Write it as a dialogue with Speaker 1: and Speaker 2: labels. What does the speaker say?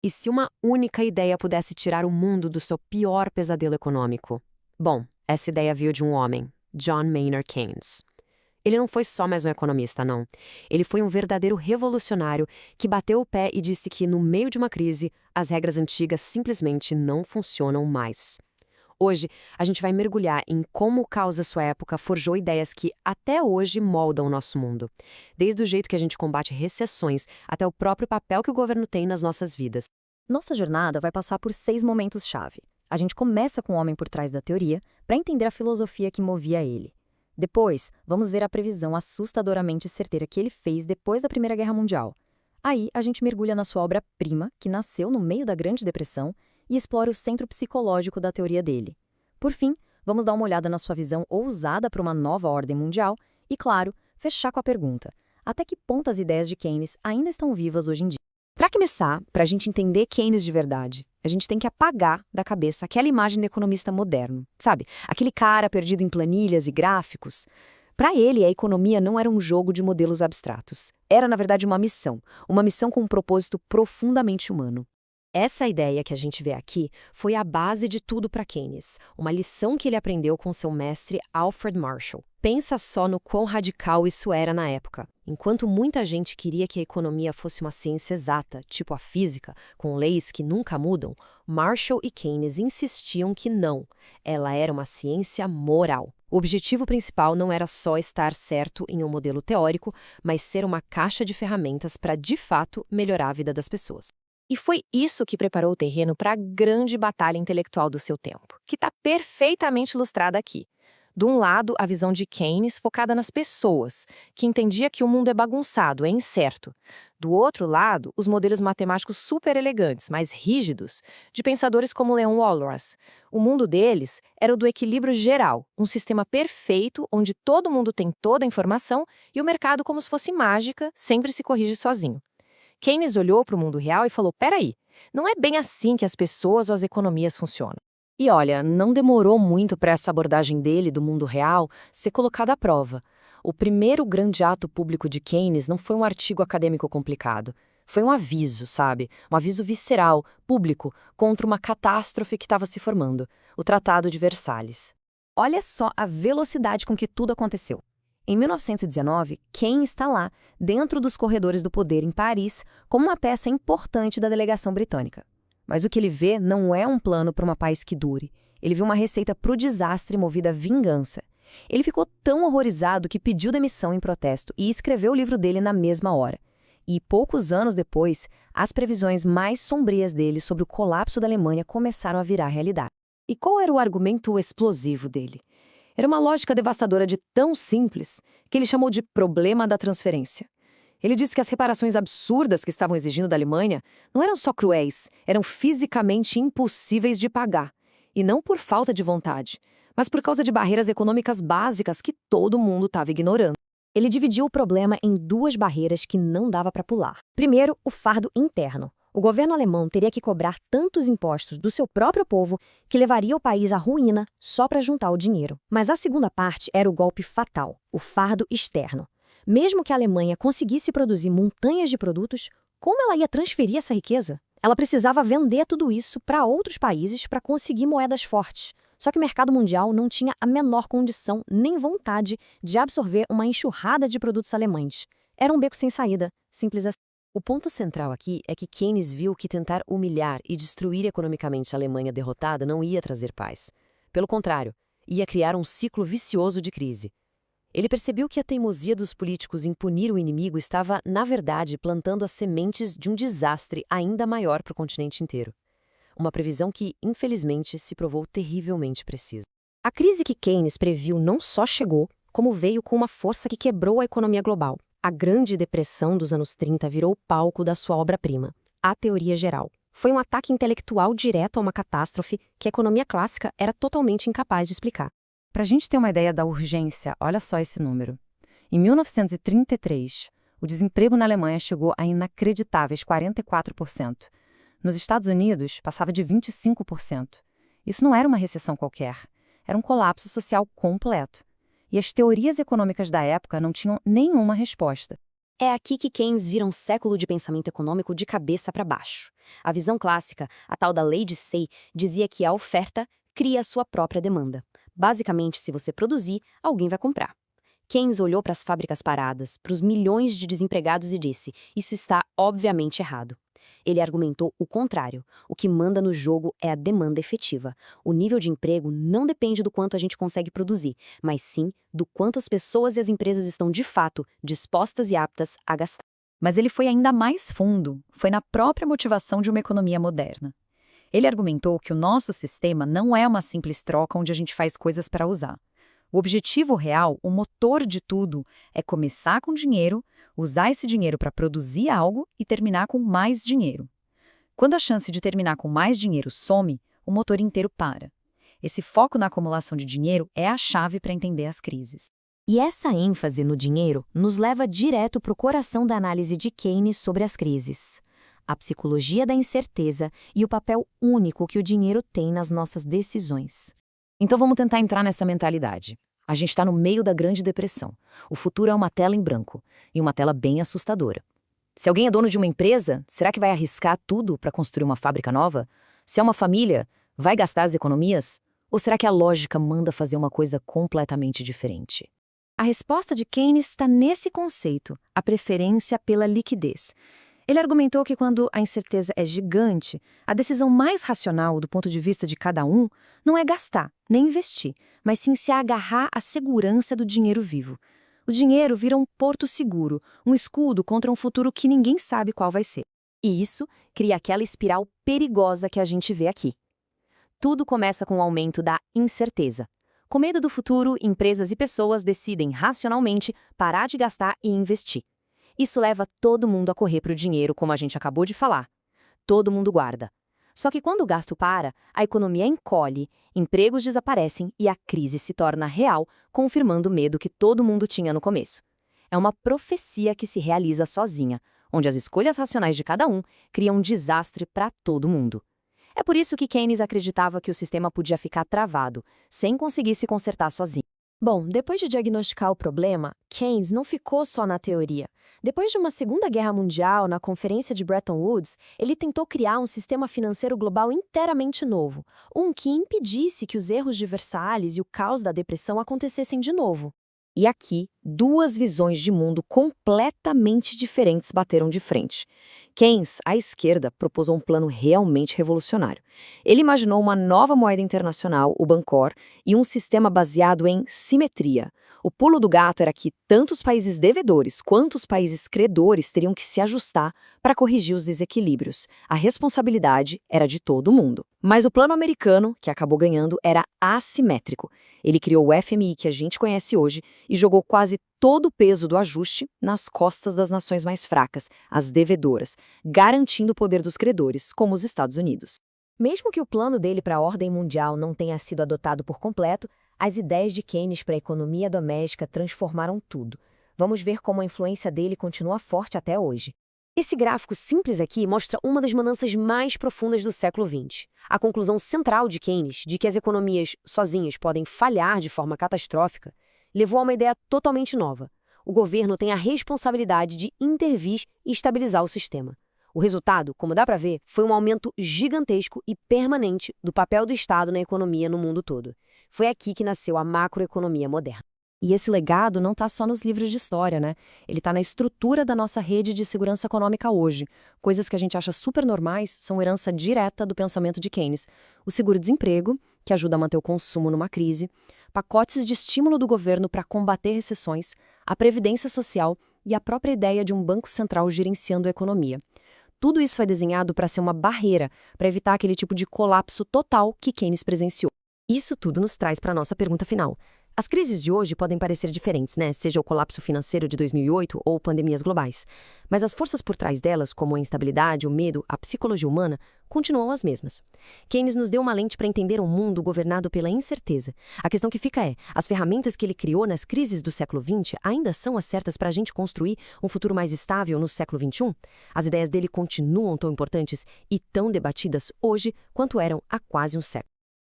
Speaker 1: E se uma única ideia pudesse tirar o mundo do seu pior pesadelo econômico? Bom, essa ideia veio de um homem, John Maynard Keynes. Ele não foi só mais um economista, não. Ele foi um verdadeiro revolucionário que bateu o pé e disse que, no meio de uma crise, as regras antigas simplesmente não funcionam mais. Hoje, a gente vai mergulhar em como o caos da sua época forjou ideias que, até hoje, moldam o nosso mundo. Desde o jeito que a gente combate recessões até o próprio papel que o governo tem nas nossas vidas.
Speaker 2: Nossa jornada vai passar por 6 momentos-chave. A gente começa com o homem por trás da teoria, para entender a filosofia que movia ele. Depois, vamos ver a previsão assustadoramente certeira que ele fez depois da Primeira Guerra Mundial. Aí, a gente mergulha na sua obra-prima, que nasceu no meio da Grande Depressão, e explora o centro psicológico da teoria dele. Por fim, vamos dar uma olhada na sua visão ousada para uma nova ordem mundial e, claro, fechar com a pergunta: até que ponto as ideias de Keynes ainda estão vivas hoje em dia?
Speaker 1: Para começar, para a gente entender Keynes de verdade, a gente tem que apagar da cabeça aquela imagem do economista moderno, sabe? Aquele cara perdido em planilhas e gráficos. Para ele, a economia não era um jogo de modelos abstratos. Era, na verdade, uma missão com um propósito profundamente humano. Essa ideia que a gente vê aqui foi a base de tudo para Keynes, uma lição que ele aprendeu com seu mestre Alfred Marshall. Pensa só no quão radical isso era na época. Enquanto muita gente queria que a economia fosse uma ciência exata, tipo a física, com leis que nunca mudam, Marshall e Keynes insistiam que não. Ela era uma ciência moral. O objetivo principal não era só estar certo em um modelo teórico, mas ser uma caixa de ferramentas para, de fato, melhorar a vida das pessoas. E foi isso que preparou o terreno para a grande batalha intelectual do seu tempo, que está perfeitamente ilustrada aqui. De um lado, a visão de Keynes focada nas pessoas, que entendia que o mundo é bagunçado, é incerto. Do outro lado, os modelos matemáticos super elegantes, mais rígidos, de pensadores como Leon Walras. O mundo deles era o do equilíbrio geral, um sistema perfeito onde todo mundo tem toda a informação e o mercado, como se fosse mágica, sempre se corrige sozinho. Keynes olhou para o mundo real e falou: peraí, não é bem assim que as pessoas ou as economias funcionam. E olha, não demorou muito para essa abordagem dele do mundo real ser colocada à prova. O primeiro grande ato público de Keynes não foi um artigo acadêmico complicado. Foi um aviso, sabe? Um aviso visceral, público, contra uma catástrofe que estava se formando: o Tratado de Versalhes. Olha só a velocidade com que tudo aconteceu. Em 1919, Keynes está lá, dentro dos corredores do poder em Paris, como uma peça importante da delegação britânica. Mas o que ele vê não é um plano para uma paz que dure. Ele vê uma receita para o desastre movida à vingança. Ele ficou tão horrorizado que pediu demissão em protesto e escreveu o livro dele na mesma hora. E poucos anos depois, as previsões mais sombrias dele sobre o colapso da Alemanha começaram a virar realidade. E qual era o argumento explosivo dele? Era uma lógica devastadora de tão simples que ele chamou de problema da transferência. Ele disse que as reparações absurdas que estavam exigindo da Alemanha não eram só cruéis, eram fisicamente impossíveis de pagar. E não por falta de vontade, mas por causa de barreiras econômicas básicas que todo mundo estava ignorando. Ele dividiu o problema em 2 barreiras que não dava para pular. Primeiro, o fardo interno. O governo alemão teria que cobrar tantos impostos do seu próprio povo que levaria o país à ruína só para juntar o dinheiro. Mas a segunda parte era o golpe fatal, o fardo externo. Mesmo que a Alemanha conseguisse produzir montanhas de produtos, como ela ia transferir essa riqueza? Ela precisava vender tudo isso para outros países para conseguir moedas fortes. Só que o mercado mundial não tinha a menor condição nem vontade de absorver uma enxurrada de produtos alemães. Era um beco sem saída, simples assim. O ponto central aqui é que Keynes viu que tentar humilhar e destruir economicamente a Alemanha derrotada não ia trazer paz. Pelo contrário, ia criar um ciclo vicioso de crise. Ele percebeu que a teimosia dos políticos em punir o inimigo estava, na verdade, plantando as sementes de um desastre ainda maior para o continente inteiro. Uma previsão que, infelizmente, se provou terrivelmente precisa. A crise que Keynes previu não só chegou, como veio com uma força que quebrou a economia global. A Grande Depressão dos anos 30 virou o palco da sua obra-prima, a Teoria Geral. Foi um ataque intelectual direto a uma catástrofe que a economia clássica era totalmente incapaz de explicar. Para a gente ter uma ideia da urgência, olha só esse número. Em 1933, o desemprego na Alemanha chegou a inacreditáveis 44%. Nos Estados Unidos, passava de 25%. Isso não era uma recessão qualquer, era um colapso social completo. E as teorias econômicas da época não tinham nenhuma resposta.
Speaker 2: É aqui que Keynes vira um século de pensamento econômico de cabeça para baixo. A visão clássica, a tal da lei de Say, dizia que a oferta cria a sua própria demanda. Basicamente, se você produzir, alguém vai comprar. Keynes olhou para as fábricas paradas, para os milhões de desempregados e disse: isso está obviamente errado. Ele argumentou o contrário. O que manda no jogo é a demanda efetiva. O nível de emprego não depende do quanto a gente consegue produzir, mas sim do quanto as pessoas e as empresas estão de fato dispostas e aptas a gastar.
Speaker 1: Mas ele foi ainda mais fundo, foi na própria motivação de uma economia moderna. Ele argumentou que o nosso sistema não é uma simples troca onde a gente faz coisas para usar. O objetivo real, o motor de tudo, é começar com dinheiro, usar esse dinheiro para produzir algo e terminar com mais dinheiro. Quando a chance de terminar com mais dinheiro some, o motor inteiro para. Esse foco na acumulação de dinheiro é a chave para entender as crises.
Speaker 2: E essa ênfase no dinheiro nos leva direto para o coração da análise de Keynes sobre as crises. A psicologia da incerteza e o papel único que o dinheiro tem nas nossas decisões.
Speaker 1: Então vamos tentar entrar nessa mentalidade. A gente está no meio da Grande Depressão. O futuro é uma tela em branco, e uma tela bem assustadora. Se alguém é dono de uma empresa, será que vai arriscar tudo para construir uma fábrica nova? Se é uma família, vai gastar as economias? Ou será que a lógica manda fazer uma coisa completamente diferente?
Speaker 2: A resposta de Keynes está nesse conceito, a preferência pela liquidez. Ele argumentou que quando a incerteza é gigante, a decisão mais racional do ponto de vista de cada um não é gastar, nem investir, mas sim se agarrar à segurança do dinheiro vivo. O dinheiro vira um porto seguro, um escudo contra um futuro que ninguém sabe qual vai ser. E isso cria aquela espiral perigosa que a gente vê aqui. Tudo começa com o aumento da incerteza. Com medo do futuro, empresas e pessoas decidem racionalmente parar de gastar e investir. Isso leva todo mundo a correr para o dinheiro, como a gente acabou de falar. Todo mundo guarda. Só que quando o gasto para, a economia encolhe, empregos desaparecem e a crise se torna real, confirmando o medo que todo mundo tinha no começo. É uma profecia que se realiza sozinha, onde as escolhas racionais de cada um criam um desastre para todo mundo. É por isso que Keynes acreditava que o sistema podia ficar travado, sem conseguir se consertar sozinho. Bom, depois de diagnosticar o problema, Keynes não ficou só na teoria. Depois de uma Segunda Guerra Mundial, na Conferência de Bretton Woods, ele tentou criar um sistema financeiro global inteiramente novo, um que impedisse que os erros de Versalhes e o caos da depressão acontecessem de novo.
Speaker 1: E aqui, duas visões de mundo completamente diferentes bateram de frente. Keynes, à esquerda, propôs um plano realmente revolucionário. Ele imaginou uma nova moeda internacional, o Bancor, e um sistema baseado em simetria. O pulo do gato era que tanto os países devedores quanto os países credores teriam que se ajustar para corrigir os desequilíbrios. A responsabilidade era de todo mundo. Mas o plano americano, que acabou ganhando, era assimétrico. Ele criou o FMI que a gente conhece hoje e jogou quase todo o peso do ajuste nas costas das nações mais fracas, as devedoras, garantindo o poder dos credores, como os Estados Unidos.
Speaker 2: Mesmo que o plano dele para a ordem mundial não tenha sido adotado por completo, as ideias de Keynes para a economia doméstica transformaram tudo. Vamos ver como a influência dele continua forte até hoje. Esse gráfico simples aqui mostra uma das mudanças mais profundas do século XX. A conclusão central de Keynes, de que as economias sozinhas podem falhar de forma catastrófica, levou a uma ideia totalmente nova. O governo tem a responsabilidade de intervir e estabilizar o sistema. O resultado, como dá para ver, foi um aumento gigantesco e permanente do papel do Estado na economia no mundo todo. Foi aqui que nasceu a macroeconomia moderna. E esse legado não está só nos livros de história, né? Ele está na estrutura da nossa rede de segurança econômica hoje. Coisas que a gente acha super normais são herança direta do pensamento de Keynes. O seguro-desemprego, que ajuda a manter o consumo numa crise, pacotes de estímulo do governo para combater recessões, a previdência social e a própria ideia de um banco central gerenciando a economia. Tudo isso foi desenhado para ser uma barreira, para evitar aquele tipo de colapso total que Keynes presenciou. Isso tudo nos traz para a nossa pergunta final. As crises de hoje podem parecer diferentes, né? Seja o colapso financeiro de 2008 ou pandemias globais. Mas as forças por trás delas, como a instabilidade, o medo, a psicologia humana, continuam as mesmas. Keynes nos deu uma lente para entender um mundo governado pela incerteza. A questão que fica é, as ferramentas que ele criou nas crises do século XX ainda são as certas para a gente construir um futuro mais estável no século XXI? As ideias dele continuam tão importantes e tão debatidas hoje quanto eram há quase um século.